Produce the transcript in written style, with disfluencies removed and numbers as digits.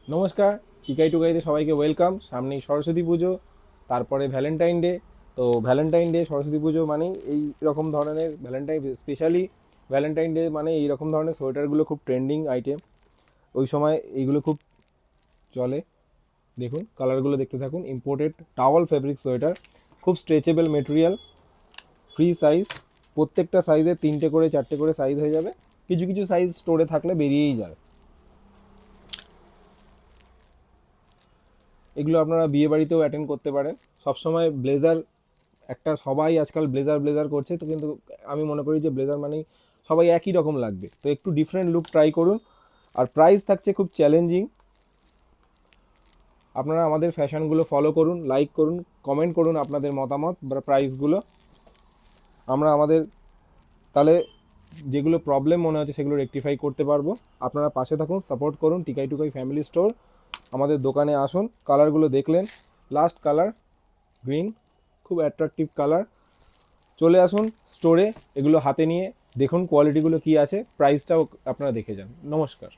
নমস্কার, টিকাই টুকাইতে সবাইকে ওয়েলকাম। সামনেই সরস্বতী পুজো, তারপরে ভ্যালেন্টাইন ডে। তো ভ্যালেন্টাইন ডে, সরস্বতী পুজো মানেই এই রকম ধরনের ভ্যালেন্টাইন, স্পেশালি ভ্যালেন্টাইন ডে মানে এই রকম ধরনের সোয়েটারগুলো খুব ট্রেন্ডিং আইটেম। ওই সময় এইগুলো খুব চলে। দেখুন কালারগুলো দেখতে থাকুন। ইম্পোর্টেড টাওয়াল ফেব্রিক সোয়েটার, খুব স্ট্রেচেবল মেটেরিয়াল, ফ্রি সাইজ। প্রত্যেকটা সাইজে 3টে করে 4টে করে সাইজ হয়ে যাবে। কিছু কিছু সাইজ স্টোরে থাকলে বেরিয়েই যাবে। এগুলো আপনারা বিয়ে বাড়িতেও অ্যাটেন্ড করতে পারেন। সবসময় ব্লেজার, একটা সবাই আজকাল ব্লেজার ব্লেজার করছে, তো কিন্তু আমি মনে করি যে ব্লেজার মানেই সবাই একই রকম লাগবে, তো একটু ডিফারেন্ট লুক ট্রাই করুন। আর প্রাইস থাকছে খুব চ্যালেঞ্জিং। আপনারা আমাদের ফ্যাশনগুলো ফলো করুন, লাইক করুন, কমেন্ট করুন আপনাদের মতামত বা প্রাইসগুলো। আমরা আমাদের তাহলে যেগুলো প্রবলেম মনে হচ্ছে সেগুলো রেকটিফাই করতে পারবো। আপনারা পাশে থাকুন, সাপোর্ট করুন টিকাই টুকাই ফ্যামিলি স্টোর। আমাদের দোকানে আসুন। কালারগুলো দেখলেন, লাস্ট কালার গ্রিন, খুব অ্যাট্রাকটিভ কালার। চলে আসুন স্টোরে, এগুলো হাতে নিয়ে দেখুন কোয়ালিটিগুলো কী আছে, প্রাইসটাও আপনারা দেখে যান। নমস্কার।